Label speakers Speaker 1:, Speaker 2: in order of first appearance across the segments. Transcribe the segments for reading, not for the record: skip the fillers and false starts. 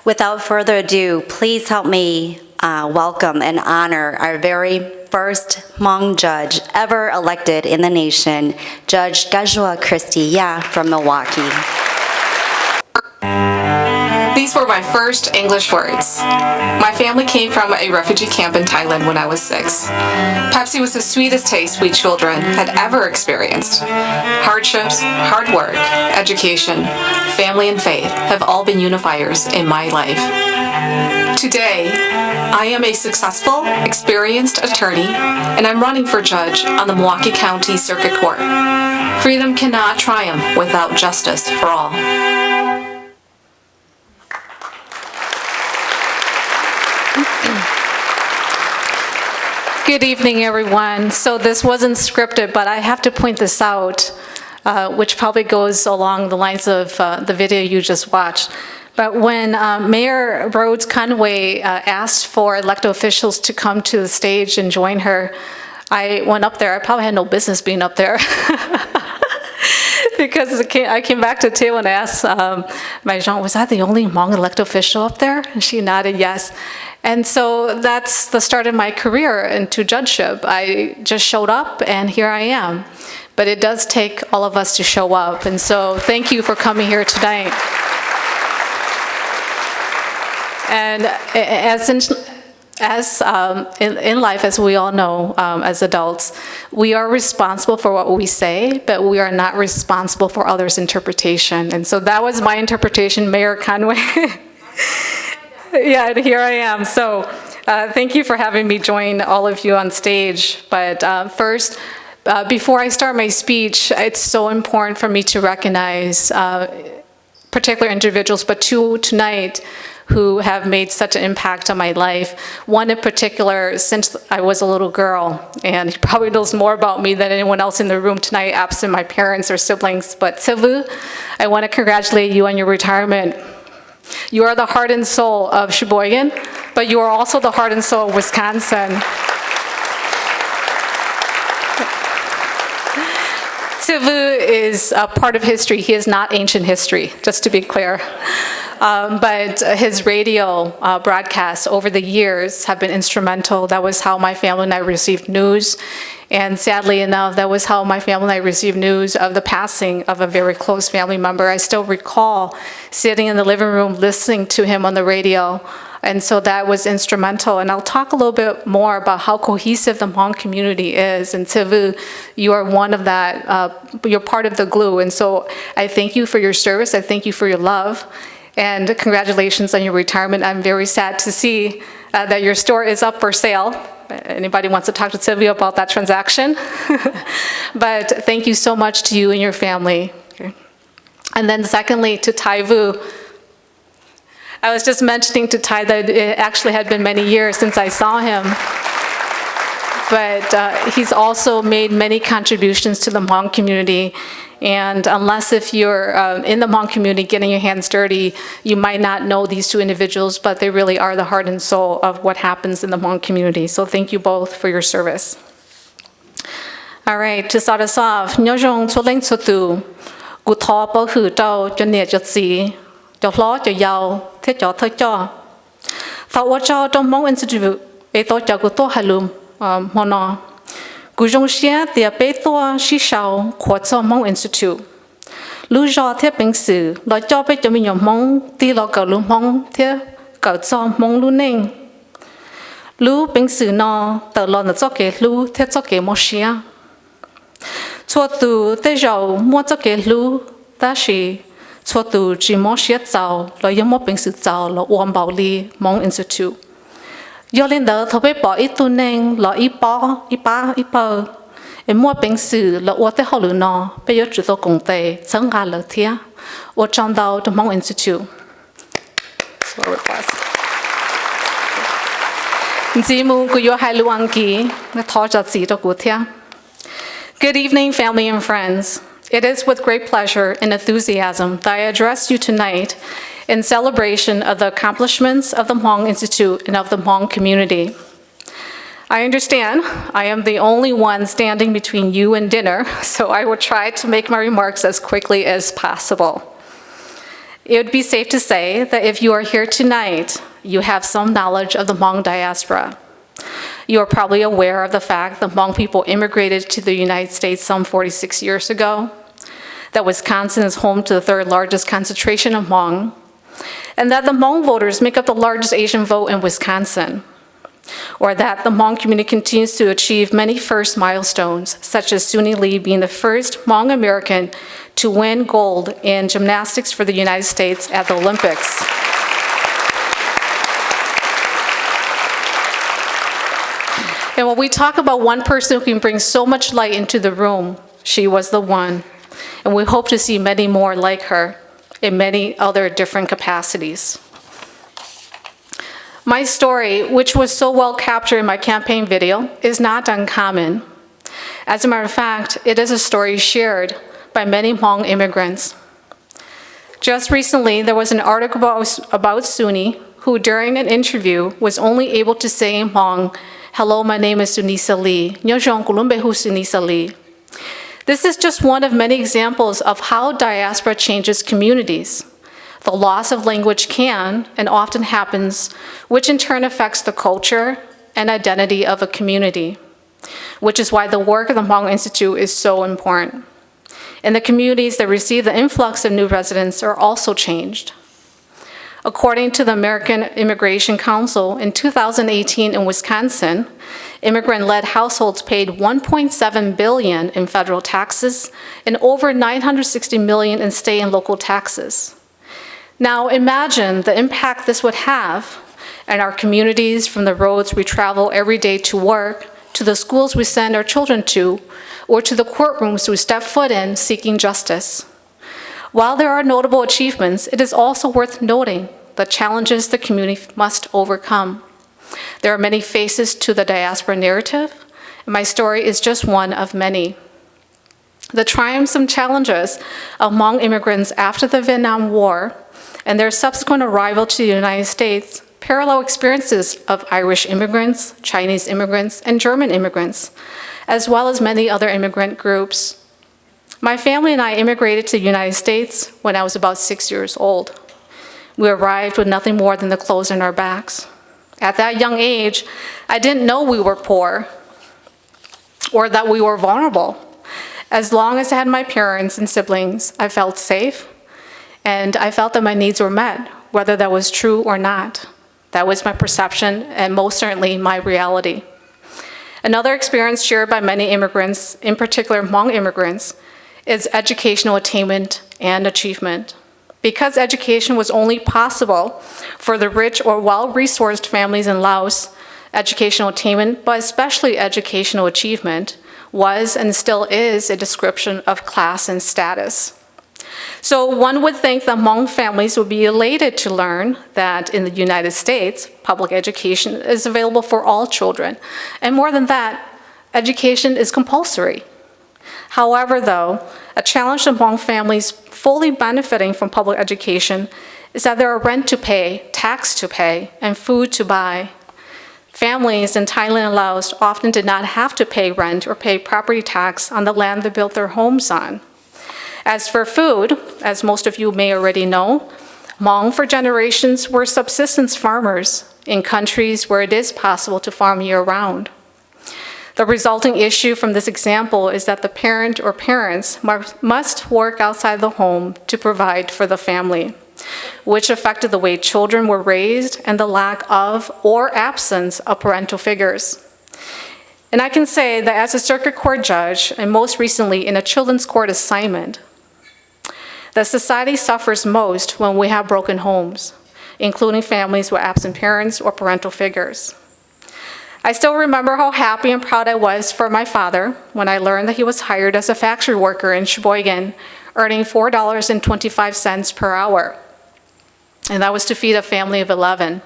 Speaker 1: Without further ado, please help me welcome and honor our very first Hmong judge ever elected in the nation, Judge Christy from Milwaukee.
Speaker 2: These were my first English words. My family came from a refugee camp in Thailand when I was 6. Pepsi was the sweetest taste we children had ever experienced. Hardships, hard work, education, family, and faith have all been unifiers in my life. Today, I am a successful, experienced attorney, and I'm running for judge on the Milwaukee County Circuit Court. Freedom cannot triumph without justice for all.
Speaker 3: Good evening, everyone. So this wasn't scripted, but I have to point this out, which probably goes along the lines of the video you just watched. But when Mayor Rhodes Conway asked for elected officials to come to the stage and join her, I went up there. I probably had no business being up there. Because I came back to Theo and asked Maison, was I the only Hmong elected official up there? And she nodded yes. And so that's the start of my career into judgeship. I just showed up and here I am. But it does take all of us to show up. And so thank you for coming here tonight. And in life, as we all know, as adults, we are responsible for what we say, but we are not responsible for others' interpretation. And so that was my interpretation, Mayor Conway. Yeah, and here I am. So thank you for having me join all of you on stage. But first, before I start my speech, it's so important for me to recognize particular individuals, but two tonight, who have made such an impact on my life. One in particular, since I was a little girl, and he probably knows more about me than anyone else in the room tonight, absent my parents or siblings. But Sivu, I want to congratulate you on your retirement. You are the heart and soul of Sheboygan, but you are also the heart and soul of Wisconsin. Sivu is a part of history. He is not ancient history, just to be clear. But his radio broadcasts over the years have been instrumental. That was how my family and I received news. And sadly enough, that was how my family and I received news of the passing of a very close family member. I still recall sitting in the living room listening to him on the radio. And so that was instrumental. And I'll talk a little bit more about how cohesive the Hmong community is. And Sivu, you are one of that, you're part of the glue. And so I thank you for your service. I thank you for your love. And congratulations on your retirement. I'm very sad to see that your store is up for sale. Anybody wants to talk to Sylvia about that transaction? But thank you so much to you and your family. Okay. And then secondly, to Tai Vu. I was just mentioning to Tai that it actually had been many years since I saw him. But he's also made many contributions to the Hmong community. And unless if you're in the Hmong community getting your hands dirty, you might not know these two individuals, but they really are the heart and soul of what happens in the Hmong community. So thank you both for your service. All right, to start us off, Nyojong Choling Chotu, Guto Po Hu Dao Jonia Jotsi, Jolo Joyao, Tejo Tejo. Thought Wajo Dong Hmong Institute, Eto Jaguto Halum, Mono. Guzhongxia the Beto Shishao Quartzo Hmong Institute. Lujo Tia Bingsu, Lo Job Dominion Hmong, Di Lo Go Lu Hmong, Tia Go Zom Hmong Lu Ning. Lu Bingsu no, the Lon the Zoke Lu, Tia Zoke Moshia. Tuatu Tejo, Mozoke Lu, Dashi, Tuatu Jimoshia Zao, Lo Yomo Bingsu Zao, Lo Wambao Li, Hmong Institute. Yolinda Tope Bo Itu Neng, Lo Ipo, Ipo, and more Bingsu, Lo Water Holuno, Peyo Judo Gongte, Zanga Lo Tia, or John Dao, the Hmong Institute. So request. Zimu Guyo Hailuangi, the Toja Zito Gutia. Good evening, family and friends. It is with great pleasure and enthusiasm that I address you tonight in celebration of the accomplishments of the Hmong Institute and of the Hmong community. I understand I am the only one standing between you and dinner, so I will try to make my remarks as quickly as possible. It would be safe to say that if you are here tonight, you have some knowledge of the Hmong diaspora. You are probably aware of the fact that Hmong people immigrated to the United States some 46 years ago, that Wisconsin is home to the third largest concentration of Hmong, and that the Hmong voters make up the largest Asian vote in Wisconsin, or that the Hmong community continues to achieve many first milestones, such as Suni Lee being the first Hmong American to win gold in gymnastics for the United States at the Olympics. And when we talk about one person who can bring so much light into the room, she was the one. And we hope to see many more like her in many other different capacities. My story, which was so well captured in my campaign video, is not uncommon. As a matter of fact, it is a story shared by many Hmong immigrants. Just recently, there was an article about Suni, who during an interview was only able to say in Hmong, "Hello, my name is Sunisa Lee. Nyojong Kulumbehu Sunisa Lee." This is just one of many examples of how diaspora changes communities. The loss of language can and often happens, which in turn affects the culture and identity of a community, which is why the work of the Hmong Institute is so important. And the communities that receive the influx of new residents are also changed. According to the American Immigration Council, in 2018 in Wisconsin, immigrant-led households paid $1.7 billion in federal taxes and over $960 million in state and local taxes. Now imagine the impact this would have in our communities, from the roads we travel every day to work, to the schools we send our children to, or to the courtrooms we step foot in seeking justice. While there are notable achievements, it is also worth noting the challenges the community must overcome. There are many faces to the diaspora narrative, and my story is just one of many. The triumphs and challenges of Hmong immigrants after the Vietnam War and their subsequent arrival to the United States parallel experiences of Irish immigrants, Chinese immigrants, and German immigrants, as well as many other immigrant groups. My family and I immigrated to the United States when I was about 6 years old. We arrived with nothing more than the clothes on our backs. At that young age, I didn't know we were poor or that we were vulnerable. As long as I had my parents and siblings, I felt safe, and I felt that my needs were met, whether that was true or not. That was my perception, and most certainly my reality. Another experience shared by many immigrants, in particular Hmong immigrants, is educational attainment and achievement. Because education was only possible for the rich or well-resourced families in Laos, educational attainment, but especially educational achievement, was and still is a description of class and status. So one would think that Hmong families would be elated to learn that in the United States, public education is available for all children. And more than that, education is compulsory. However, though, a challenge to Hmong families fully benefiting from public education is that there are rent to pay, tax to pay, and food to buy. Families in Thailand and Laos often did not have to pay rent or pay property tax on the land they built their homes on. As for food, as most of you may already know, Hmong for generations were subsistence farmers in countries where it is possible to farm year-round. The resulting issue from this example is that the parent or parents must work outside the home to provide for the family, which affected the way children were raised and the lack of or absence of parental figures. And I can say that as a circuit court judge, and most recently in a children's court assignment, that society suffers most when we have broken homes, including families with absent parents or parental figures. I still remember how happy and proud I was for my father when I learned that he was hired as a factory worker in Sheboygan, earning $4.25 per hour. And that was to feed a family of 11.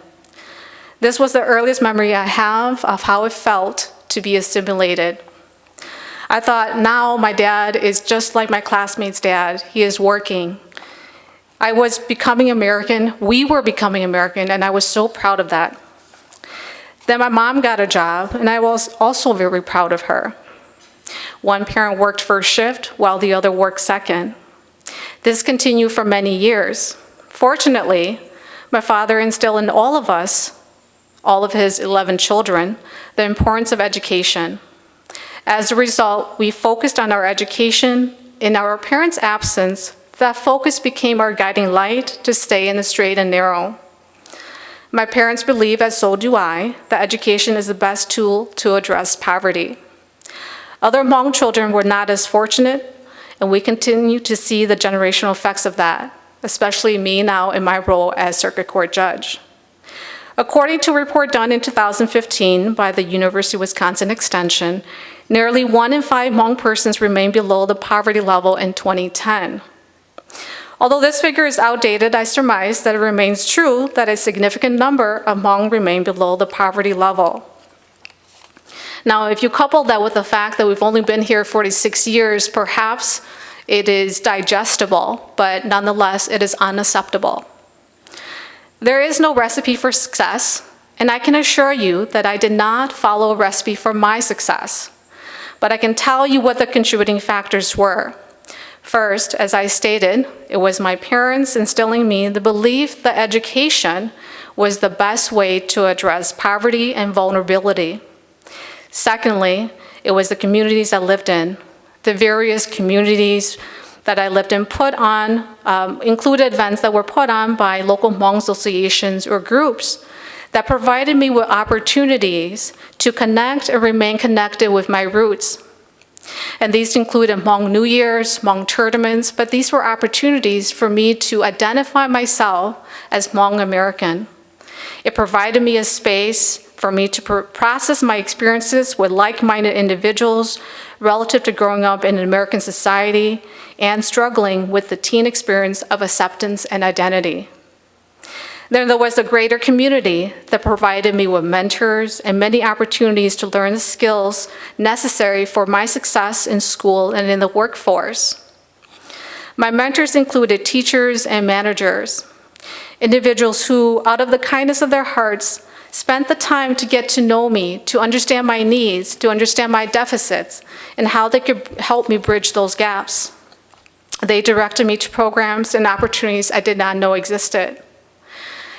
Speaker 3: This was the earliest memory I have of how it felt to be assimilated. I thought, now my dad is just like my classmates' dad. He is working. I was becoming American. We were becoming American, and I was so proud of that. Then my mom got a job, and I was also very proud of her. One parent worked first shift while the other worked second. This continued for many years. Fortunately, my father instilled in all of us, all of his 11 children, the importance of education. As a result, we focused on our education. In our parents' absence, that focus became our guiding light to stay in the straight and narrow. My parents believe, as so do I, that education is the best tool to address poverty. Other Hmong children were not as fortunate, and we continue to see the generational effects of that, especially me now in my role as circuit court judge. According to a report done in 2015 by the University of Wisconsin Extension, nearly 1 in 5 Hmong persons remain below the poverty level in 2010. Although this figure is outdated, I surmise that it remains true that a significant number of Hmong remain below the poverty level. Now, if you couple that with the fact that we've only been here 46 years, perhaps it is digestible, but nonetheless, it is unacceptable. There is no recipe for success, and I can assure you that I did not follow a recipe for my success. But I can tell you what the contributing factors were. First, as I stated, it was my parents instilling in me the belief that education was the best way to address poverty and vulnerability. Secondly, it was the communities I lived in. The various communities that I lived in included events that were put on by local Hmong associations or groups that provided me with opportunities to connect and remain connected with my roots. And these included Hmong New Year's, Hmong tournaments, but these were opportunities for me to identify myself as Hmong American. It provided me a space for me to process my experiences with like-minded individuals relative to growing up in an American society and struggling with the teen experience of acceptance and identity. Then there was a greater community that provided me with mentors and many opportunities to learn the skills necessary for my success in school and in the workforce. My mentors included teachers and managers, individuals who, out of the kindness of their hearts, spent the time to get to know me, to understand my needs, to understand my deficits, and how they could help me bridge those gaps. They directed me to programs and opportunities I did not know existed.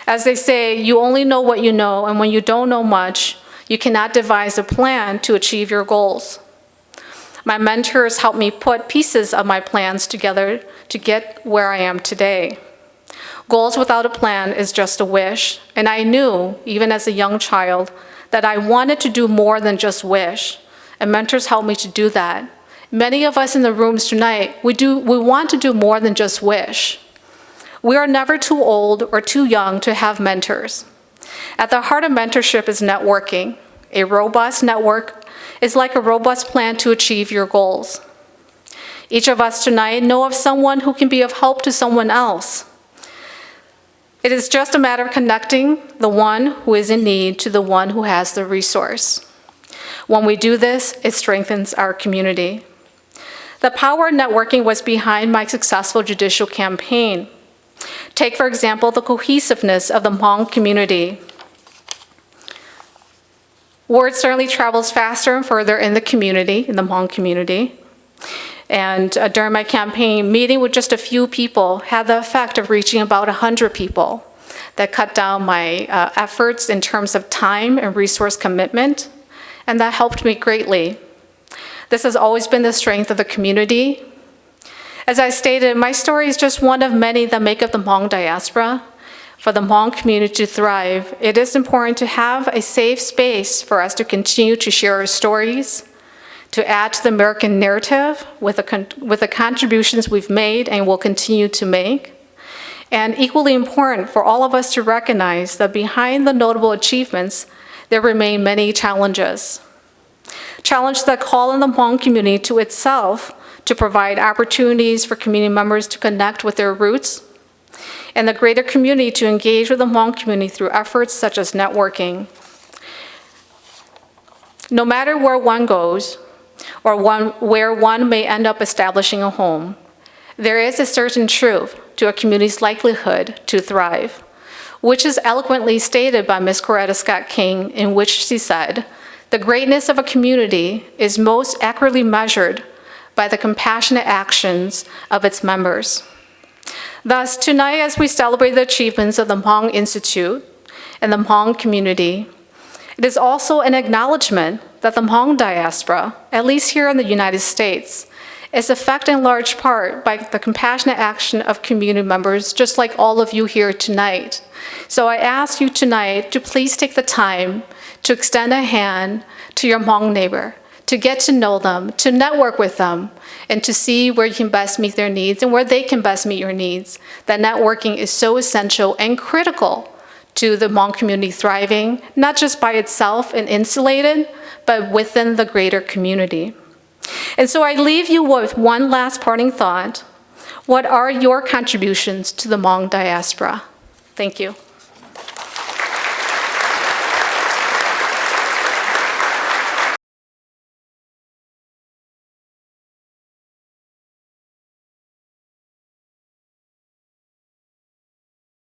Speaker 3: As they say, you only know what you know, and when you don't know much, you cannot devise a plan to achieve your goals. My mentors helped me put pieces of my plans together to get where I am today. Goals without a plan is just a wish, and I knew, even as a young child, that I wanted to do more than just wish, and mentors helped me to do that. Many of us in the rooms tonight, we want to do more than just wish. We are never too old or too young to have mentors. At the heart of mentorship is networking. A robust network is like a robust plan to achieve your goals. Each of us tonight know of someone who can be of help to someone else. It is just a matter of connecting the one who is in need to the one who has the resource. When we do this, it strengthens our community. The power of networking was behind my successful judicial campaign. Take, for example, the cohesiveness of the Hmong community. Word certainly travels faster and further in the community, in the Hmong community. And during my campaign, meeting with just a few people had the effect of reaching about 100 people. That cut down my efforts in terms of time and resource commitment, and that helped me greatly. This has always been the strength of the community. As I stated, my story is just one of many that make up the Hmong diaspora. For the Hmong community to thrive, it is important to have a safe space for us to continue to share our stories, to add to the American narrative with the contributions we've made and will continue to make. And equally important for all of us to recognize that behind the notable achievements, there remain many challenges. Challenges that call on the Hmong community to itself to provide opportunities for community members to connect with their roots, and the greater community to engage with the Hmong community through efforts such as networking. No matter where one goes, or where one may end up establishing a home, there is a certain truth to a community's likelihood to thrive, which is eloquently stated by Ms. Coretta Scott King, in which she said, "The greatness of a community is most accurately measured by the compassionate actions of its members." Thus, tonight, as we celebrate the achievements of the Hmong Institute and the Hmong community, it is also an acknowledgement that the Hmong diaspora, at least here in the United States, is affected in large part by the compassionate action of community members, just like all of you here tonight. So I ask you tonight to please take the time to extend a hand to your Hmong neighbor, to get to know them, to network with them, and to see where you can best meet their needs and where they can best meet your needs. That networking is so essential and critical to the Hmong community thriving, not just by itself and insulated, but within the greater community. And so I leave you with one last parting thought. What are your contributions to the Hmong diaspora? Thank you.